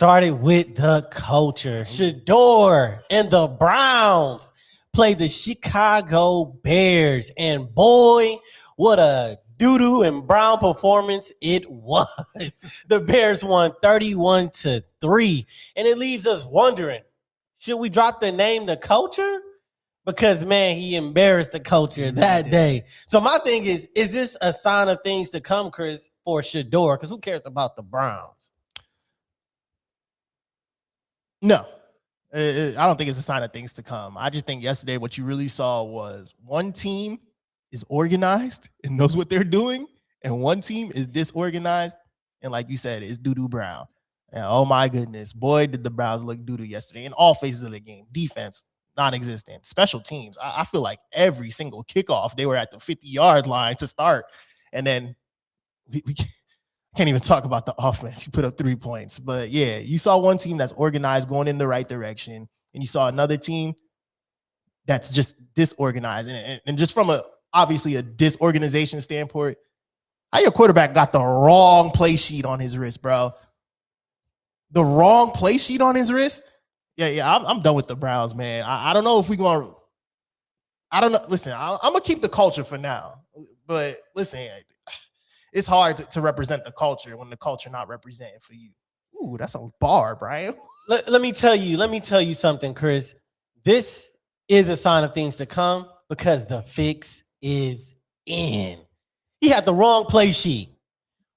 started with the culture. Shedeur and the Browns played the Chicago Bears. And boy, what a doo-doo and brown performance it was. The Bears won 31-3. And it leaves us wondering, should we drop the name the culture? Because, man, he embarrassed the culture that day. So my thing is this a sign of things to come, Chris, for Shedeur? Because who cares about the Browns? No, I don't think it's a sign of things to come. I just think yesterday what you really saw was one team is organized and knows what they're doing, and one team is disorganized and, like you said, is doo-doo brown. And oh my goodness, boy, did the Browns look doo-doo yesterday in all phases of the game. Defense, non-existent. Special teams, I feel like every single kickoff, they were at the 50-yard line to start. And then we can't even talk about the offense. You put up 3 points. But, yeah, you saw one team that's organized going in the right direction, and you saw another team that's just disorganized. And just from obviously a disorganization standpoint, how your quarterback got the wrong play sheet on his wrist, bro. The wrong play sheet on his wrist? Yeah, I'm done with the Browns, man. I don't know if we're going to – I don't know. Listen, I'm going to keep the culture for now. But, listen, it's hard to represent the culture when the culture not representing for you. Ooh, that's a bar, Brian. Let me tell you something, Chris. This is a sign of things to come because the fix is in. He had the wrong play sheet.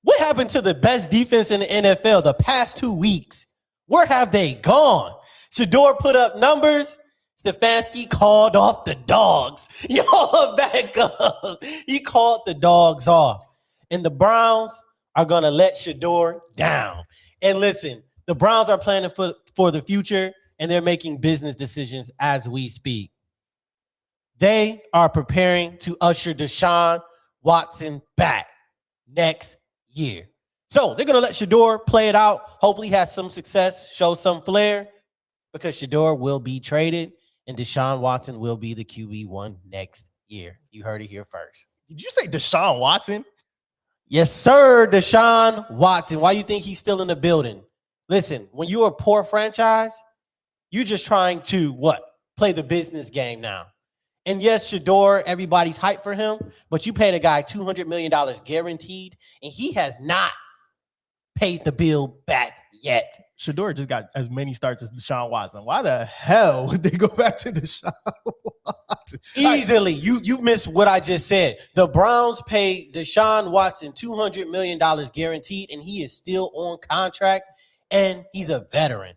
What happened to the best defense in the NFL the past 2 weeks? Where have they gone? Shedeur put up numbers. Stefanski called off the dogs. Y'all back up. He called the dogs off. And the Browns are going to let Shedeur down. And listen, the Browns are planning for the future, and they're making business decisions as we speak. They are preparing to usher Deshaun Watson back next year. So they're going to let Shedeur play it out. Hopefully he has some success, show some flair, because Shedeur will be traded, and Deshaun Watson will be the QB1 next year. You heard it here first. Did you say Deshaun Watson? Yes, sir, Deshaun Watson. Why you think he's still in the building? Listen, when you're a poor franchise, you're just trying to, play the business game now. And yes, Shedeur, everybody's hyped for him, but you paid a guy $200 million guaranteed, and he has not paid the bill back yet. Shedeur just got as many starts as Deshaun Watson. Why the hell would they go back to Deshaun Watson? Easily. You missed what I just said. The Browns paid Deshaun Watson $200 million guaranteed, and he is still on contract, and he's a veteran.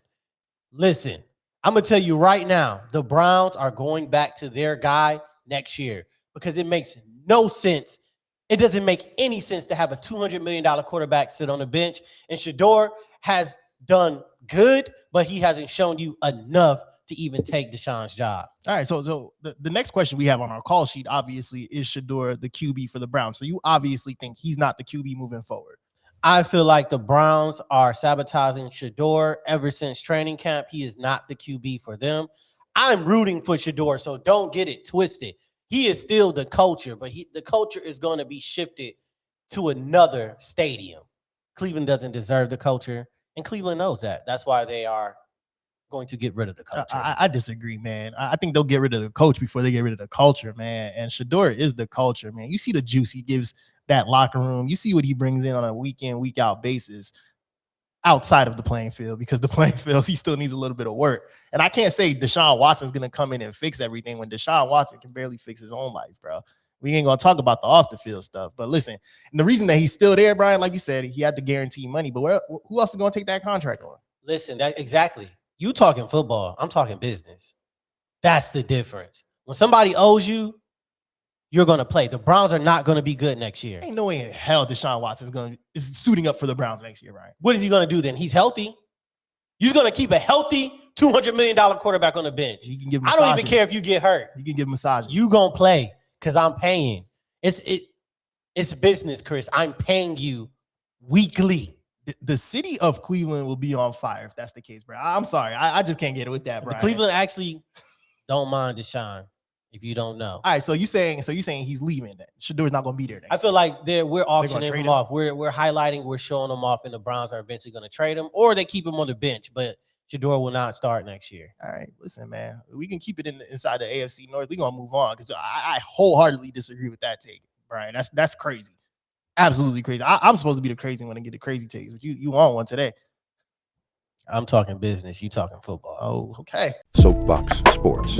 Listen, I'm going to tell you right now, the Browns are going back to their guy next year because it makes no sense. It doesn't make any sense to have a $200 million quarterback sit on the bench, and Shedeur has done good, but he hasn't shown you enough to even take Deshaun's job. All right, so the next question we have on our call sheet, obviously, is Shedeur the QB for the Browns? So you obviously think he's not the QB moving forward. I feel like the Browns are sabotaging Shedeur ever since training camp. He is not the QB for them. I'm rooting for Shedeur, so don't get it twisted. He is still the culture, but the culture is going to be shifted to another stadium. Cleveland doesn't deserve the culture, and Cleveland knows that. That's why they are going to get rid of the culture. I disagree, man. I think they'll get rid of the coach before they get rid of the culture, man. And Shedeur is the culture, man. You see the juice he gives that locker room. You see what he brings in on a week in, week out basis outside of the playing field, because the playing field, he still needs a little bit of work. And I can't say Deshaun Watson's going to come in and fix everything when Deshaun Watson can barely fix his own life, bro. We ain't going to talk about the off the field stuff. But listen, and the reason that he's still there, Brian, like you said, he had the guaranteed money. But who else is going to take that contract on? Listen, exactly. You talking football. I'm talking business. That's the difference. When somebody owes you, you're going to play. The Browns are not going to be good next year. Ain't no way in hell Deshaun Watson is suiting up for the Browns next year, Brian. What is he going to do then? He's healthy. You're going to keep a healthy $200 million quarterback on the bench. He can give massages. I don't even care if you get hurt. You can give massages. You going to play because I'm paying. It's business, Chris. I'm paying you weekly. The city of Cleveland will be on fire if that's the case, bro. I'm sorry. I just can't get it with that, bro. Cleveland actually don't mind Deshaun. If you don't know, All right, so you saying he's leaving then? Shedeur's not going to be there next I feel like we're auctioning trade him him? off. We're highlighting, we're showing him off, and the Browns are eventually going to trade him, or they keep him on the bench. But Shedeur will not start next year. All right, listen, man, we can keep it inside the AFC North. We're going to move on because I wholeheartedly disagree with that take, Brian. That's crazy. Absolutely crazy. I'm supposed to be the crazy one and get the crazy takes, but you want one today. I'm talking business. You talking football. Oh, okay. Soapbox Sports.